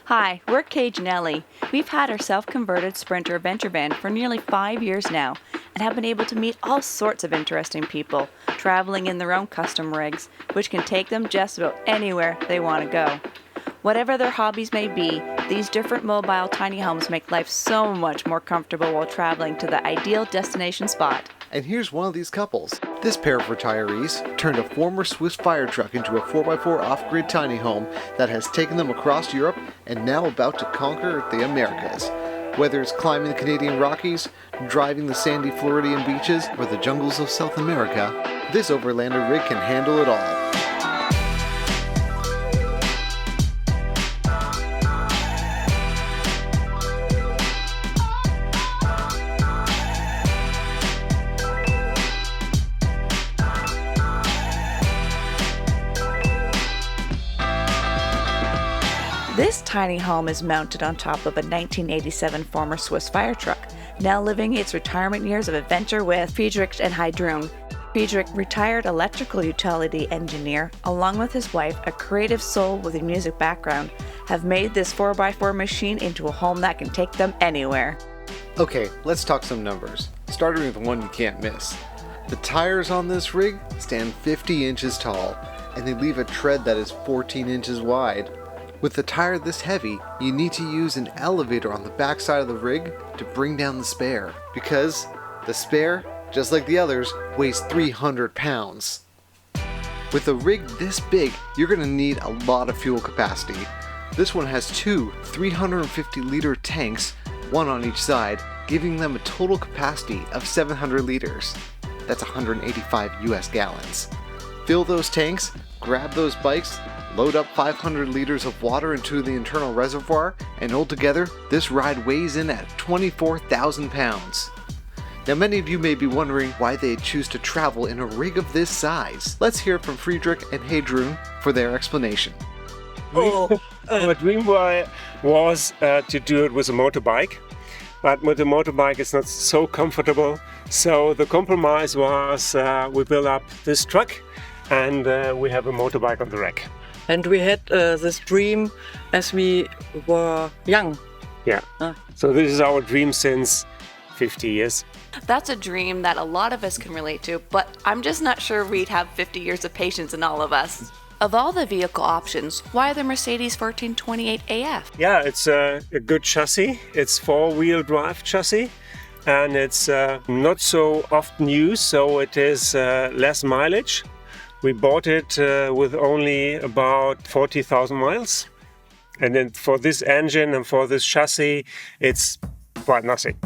Hi, we're Cage and Ellie. We've had our self-converted Sprinter adventure van for nearly 5 years now and have been able to meet all sorts of interesting people, traveling in their own custom rigs, which can take them just about anywhere they want to go. Whatever their hobbies may be, these different mobile tiny homes make life so much more comfortable while traveling to the ideal destination spot. And here's one of these couples. This pair of retirees turned a former Swiss fire truck into a 4x4 off-grid tiny home that has taken them across Europe and now about to conquer the Americas. Whether it's climbing the Canadian Rockies, driving the sandy Floridian beaches, or the jungles of South America, this overlander rig can handle it all. This tiny home is mounted on top of a 1987 former Swiss fire truck, now living its retirement years of adventure with Friedrich and Heidrun. Friedrich, retired electrical utility engineer, along with his wife, a creative soul with a music background, have made this 4x4 machine into a home that can take them anywhere. Okay, let's talk some numbers, starting with one you can't miss. The tires on this rig stand 50 inches tall, and they leave a tread that is 14 inches wide. With the tire this heavy, you need to use an elevator on the backside of the rig to bring down the spare, because the spare, just like the others, weighs 300 pounds. With a rig this big, you're going to need a lot of fuel capacity. This one has two 350-liter tanks, one on each side, giving them a total capacity of 700 liters. That's 185 US gallons. Fill those tanks, grab those bikes, load up 500 liters of water into the internal reservoir, and altogether, this ride weighs in at 24,000 pounds. Now many of you may be wondering why they choose to travel in a rig of this size. Let's hear from Friedrich and Heidrun for their explanation. Our dream was to do it with a motorbike, but with a motorbike it's not so comfortable. So the compromise was we build up this truck and we have a motorbike on the rack. And we had this dream as we were young. Yeah. So this is our dream since 50 years. That's a dream that a lot of us can relate to, but I'm just not sure we'd have 50 years of patience in all of us. Of all the vehicle options, why the Mercedes 1428 AF? Yeah, it's a good chassis. It's four-wheel drive chassis. And it's not so often used, so it is less mileage. We bought it with only about 40,000 miles. And then for this engine and for this chassis, it's quite nothing.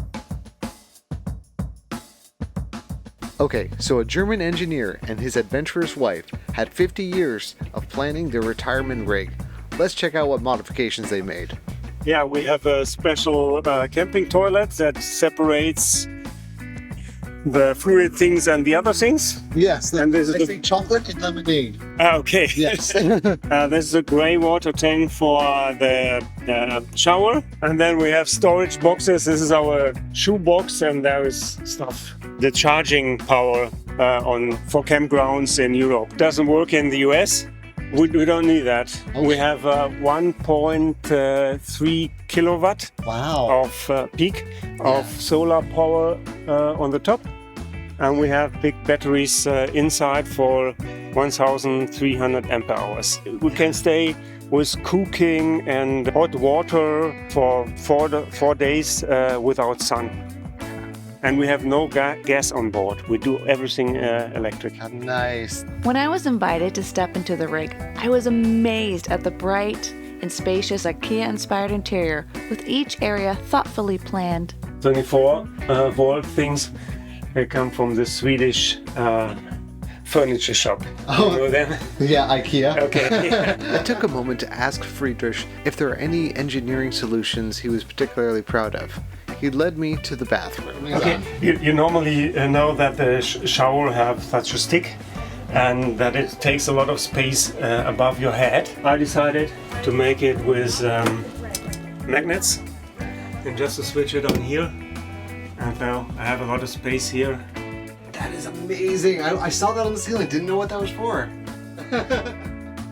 Okay, so a German engineer and his adventurous wife had 50 years of planning their retirement rig. Let's check out what modifications they made. Yeah, we have a special camping toilet that separates the fluid things and the other things. Yes, and this is chocolate and lemonade. Okay. Yes. This is a grey water tank for the shower. And then we have storage boxes. This is our shoe box and there is stuff. The charging power for campgrounds in Europe doesn't work in the US. We don't need that. Okay. We have 1.3 kilowatt of peak of solar power on the top. And we have big batteries inside for 1,300 ampere hours. We can stay with cooking and hot water for 4 days without sun. And we have no gas on board. We do everything electric. Nice. When I was invited to step into the rig, I was amazed at the bright and spacious IKEA-inspired interior, with each area thoughtfully planned. 24-volt things. They come from the Swedish furniture shop. Oh, you know them? Yeah, IKEA. Okay. I took a moment to ask Friedrich if there are any engineering solutions he was particularly proud of. He led me to the bathroom. Okay, you normally know that the shower have such a stick and that it takes a lot of space above your head. I decided to make it with magnets and just to switch it on here. And now I have a lot of space here. That is amazing. I saw that on the ceiling. Didn't know what that was for.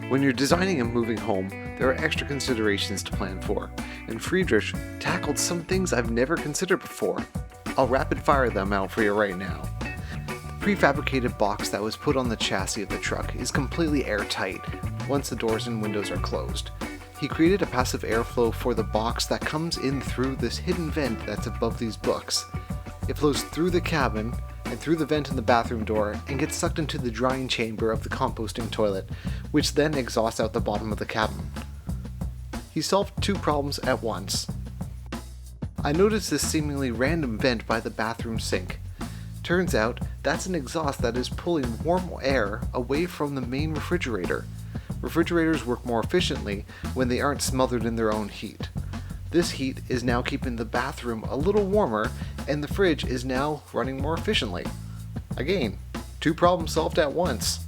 When you're designing a moving home, there are extra considerations to plan for, and Friedrich tackled some things I've never considered before. I'll rapid fire them out for you right now. The prefabricated box that was put on the chassis of the truck is completely airtight once the doors and windows are closed. He created a passive airflow for the box that comes in through this hidden vent that's above these books. It flows through the cabin and through the vent in the bathroom door and gets sucked into the drying chamber of the composting toilet, which then exhausts out the bottom of the cabin. He solved two problems at once. I noticed this seemingly random vent by the bathroom sink. Turns out that's an exhaust that is pulling warm air away from the main refrigerator. Refrigerators work more efficiently when they aren't smothered in their own heat. This heat is now keeping the bathroom a little warmer, and the fridge is now running more efficiently. Again, two problems solved at once.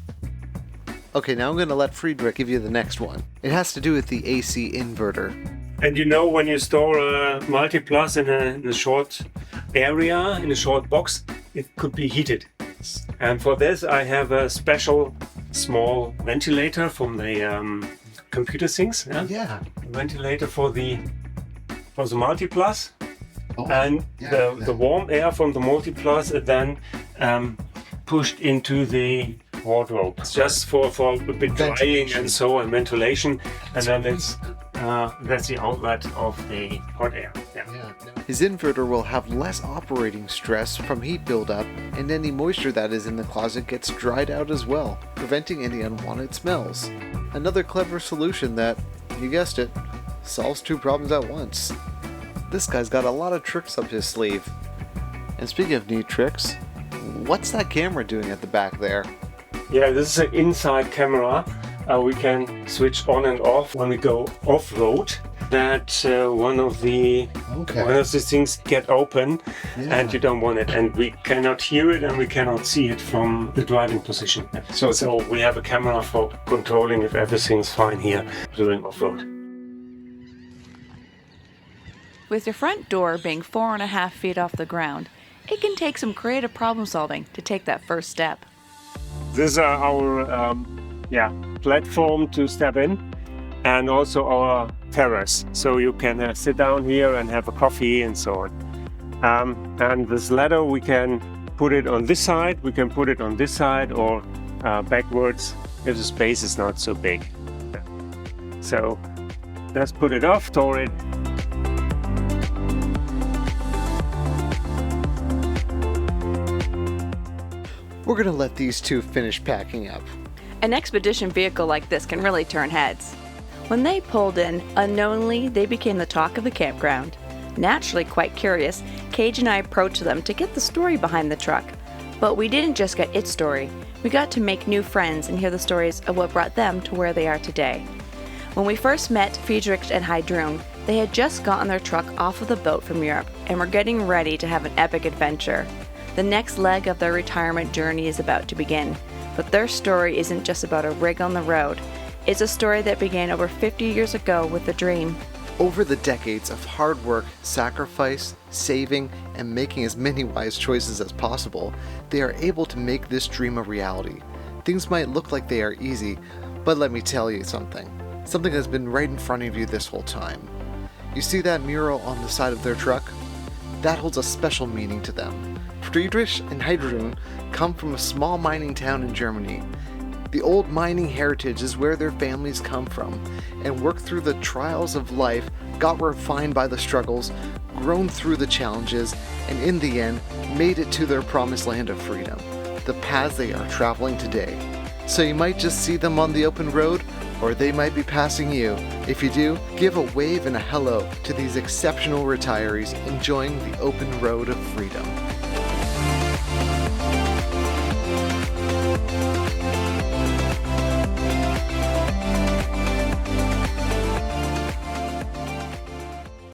Okay, now I'm going to let Friedrich give you the next one. It has to do with the AC inverter. And you know, when you store a multi-plus in a short area, in a short box, it could be heated. And for this I have a special small ventilator from the computer things. Yeah. A ventilator for the multi-plus. And the warm air from the multi-plus is then pushed into the wardrobe. It's just for a bit drying and so, and ventilation. And then that's the outlet of the hot air. Yeah. His inverter will have less operating stress from heat buildup, and any moisture that is in the closet gets dried out as well, preventing any unwanted smells. Another clever solution that, you guessed it, solves two problems at once. This guy's got a lot of tricks up his sleeve. And speaking of neat tricks, what's that camera doing at the back there? Yeah, this is an inside camera. We can switch on and off when we go off-road. That one of the things get open, and you don't want it, and we cannot hear it and we cannot see it from the driving position. So we have a camera for controlling if everything's fine here during off-road. With your front door being 4.5 feet off the ground, it can take some creative problem solving to take that first step. This is our platform to step in, and also our terrace. So you can sit down here and have a coffee and so on. And this ladder, we can put it on this side, we can put it on this side, or backwards if the space is not so big. So let's put it off, store it. We're gonna let these two finish packing up. An expedition vehicle like this can really turn heads. When they pulled in, unknowingly they became the talk of the campground. Naturally quite curious, Cage and I approached them to get the story behind the truck. But we didn't just get its story, we got to make new friends and hear the stories of what brought them to where they are today. When we first met Friedrich and Heidrun, they had just gotten their truck off of the boat from Europe and were getting ready to have an epic adventure. The next leg of their retirement journey is about to begin, but their story isn't just about a rig on the road. It's a story that began over 50 years ago with a dream. Over the decades of hard work, sacrifice, saving, and making as many wise choices as possible, they are able to make this dream a reality. Things might look like they are easy, but let me tell you something. Something has been right in front of you this whole time. You see that mural on the side of their truck? That holds a special meaning to them. Friedrich and Heidrun come from a small mining town in Germany. The old mining heritage is where their families come from, and worked through the trials of life, got refined by the struggles, grown through the challenges, and in the end, made it to their promised land of freedom, the paths they are traveling today. So you might just see them on the open road, or they might be passing you. If you do, give a wave and a hello to these exceptional retirees enjoying the open road of freedom.